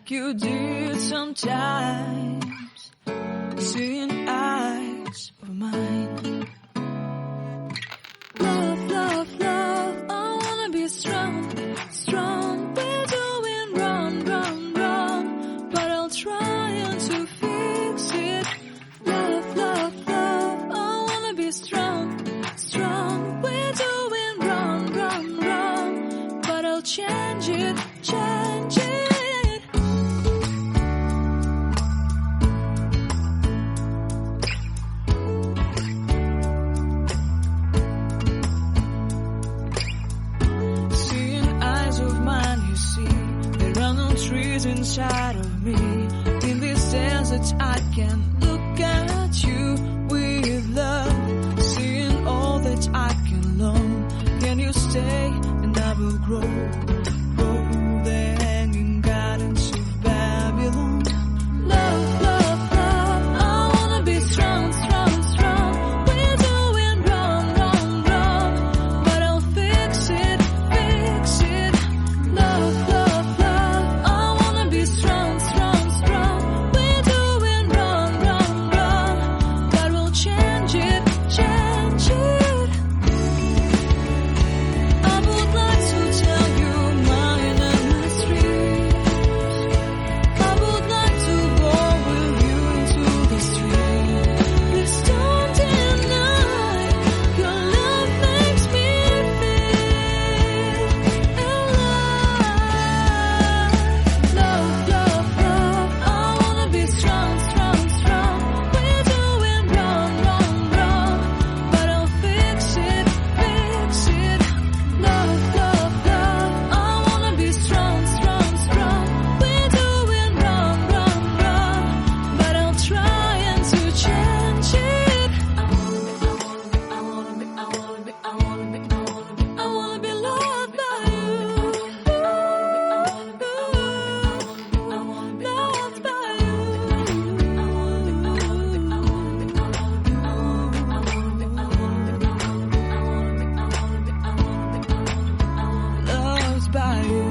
like you did sometimes. Seeing eyes of mine. Love, love, love, I wanna be strong, strong. We're doing wrong, wrong, wrong, but I'll try to fix it. Love, love, love, I wanna be strong, strong. We're doing wrong, wrong, wrong, but I'll change it, change it. Trees inside of me. In this desert I can look at you with love. Seeing all that I can learn. Can you stay and I will grow? Grow the hanging gardens of Babylon. Love, love, love, I wanna be strong, strong, strong. We're doing wrong, wrong, wrong, but I'll fix it, fix it. Love, love. Strong, strong, strong. We're doing wrong, wrong, wrong, but we'll change it, change it. I would like to tell you mine and my streets. I would like to go with you to the street. Please don't deny your love makes me feel alive. Love, love, love, I wanna be strong, strong, strong. We're doing wrong, wrong, wrong, but I'll fix it, fix it. Love, love, love, I wanna be strong, strong, strong. We're doing wrong, wrong, wrong, but I'll try to change it. I wanna be loved by you. Loved by you. Loved by you.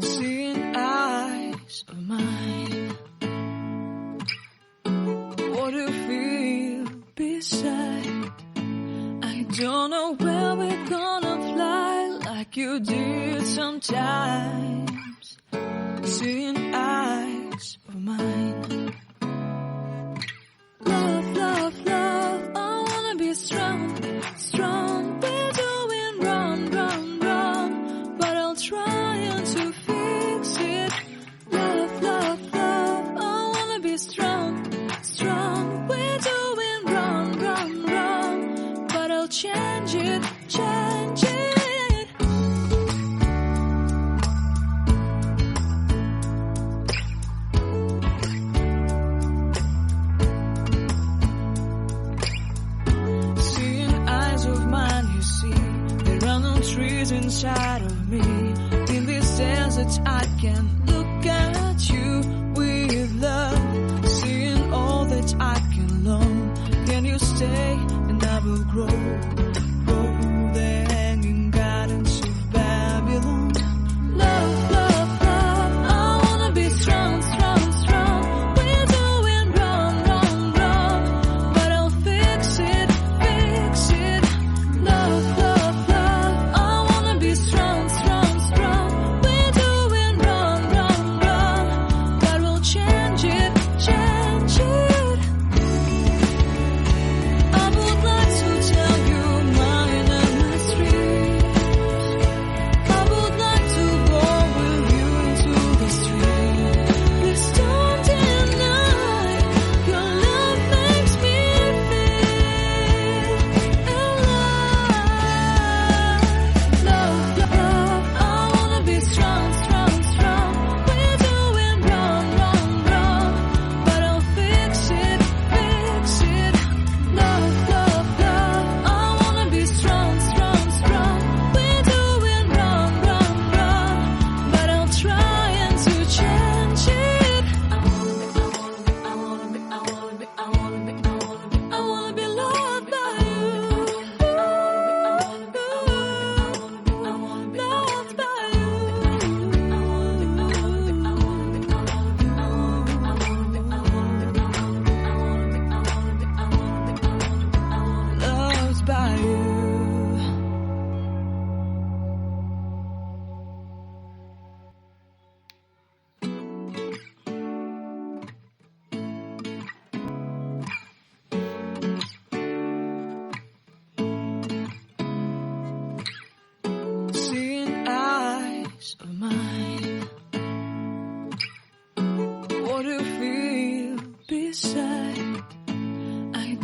Seeing eyes of mine. What do you feel beside? I don't know where we're gonna fly like you did sometimes. Seeing eyes of mine. Love, love, love, I wanna be strong, strong. We're doing wrong, wrong, wrong, but I'll try to fix it. Love, love, love, I wanna be strong, strong. We're doing wrong, wrong, wrong, but I'll change it, change it. Seeing eyes of mine, you see, there are no trees inside of me. In this desert I can look at you with love. Seeing all that I can learn. Can you stay and I will grow? Grow the hanging gardens of Babylon. Love, love, love, I wanna be strong, strong, strong. We're doing wrong, wrong, wrong, but I'll fix it, fix it. Love, love, love, I wanna be strong, strong, strong. We're doing wrong, wrong.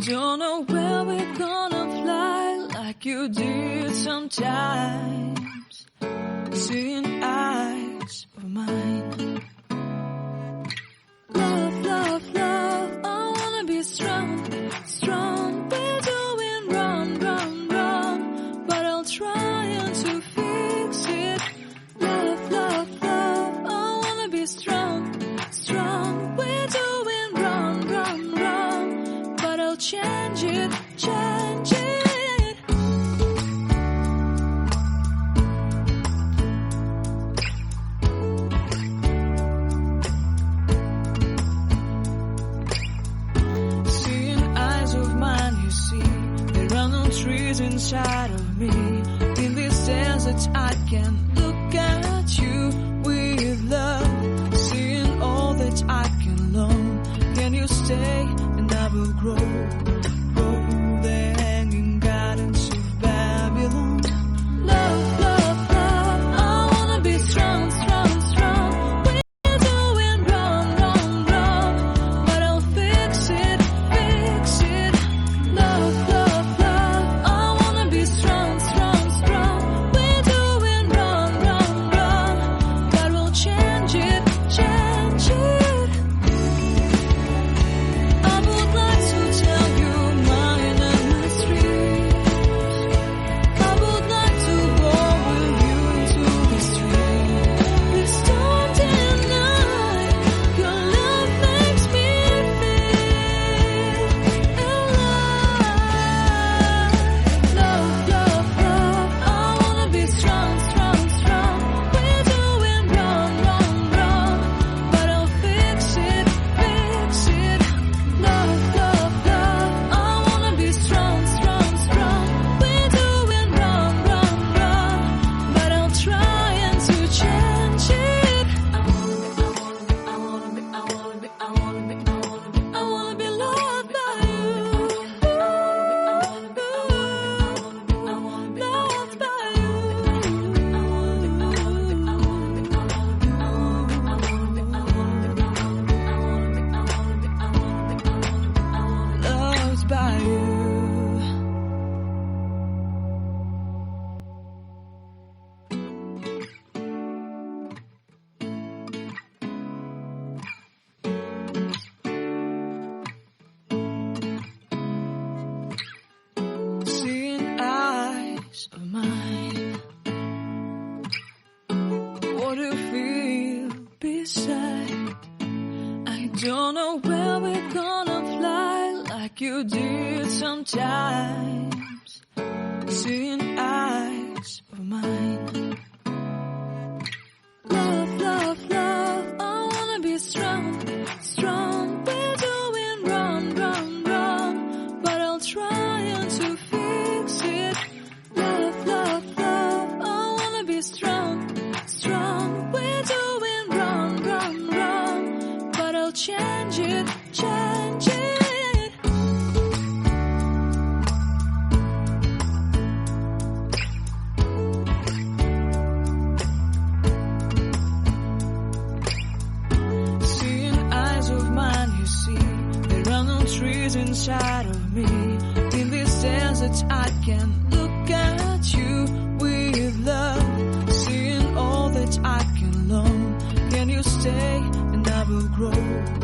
don't know where we're gonna fly like you did sometimes. Seeing eyes of mine. Love, love, love, I wanna be strong, strong. We're doing wrong, wrong, wrong, but I'll try to fix it. Love, love, love, I wanna be strong, strong. We're doing wrong, wrong, wrong, but I'll change it, change it. Trees inside of me. In this desert I can look at you with love. Seeing all that I can learn. Can you stay and I will grow? Grow the hanging gardens of Babylon. Love, love, love, I wanna be strong, strong, strong. We're doing wrong, wrong, wrong, but I'll fix it, fix it. Love, love. Strong, strong, strong. We're doing wrong, wrong, wrong, but we'll change it, change it. I would like to tell you mine and my streets. I would like to go with you into the street. This storm and night, your love makes me feel alive. Love, love, love, I wanna be strong, strong, strong. We're doing wrong, wrong, wrong, but I'll fix it, fix it. Love, love, love, I wanna be strong, strong, strong. We're doing wrong, wrong, wrong, but I'll try to change it. I wanna be loved by you. Loved by you. Loved by you. Seeing eyes of mine. What do you feel beside? I don't know where we're gonna fly like you did sometimes. Seeing eyes of mine. Love, love, love, I wanna be strong, strong. We're doing wrong, wrong, wrong, but I'll try to fix it. Love, love, love, I wanna be strong, strong. We're doing wrong, wrong, wrong, but I'll change it, change it. Seeing eyes of mine, you see, there are no trees inside of me. In this desert I can look at you with love. Seeing all that I can learn. Can you stay and I will grow?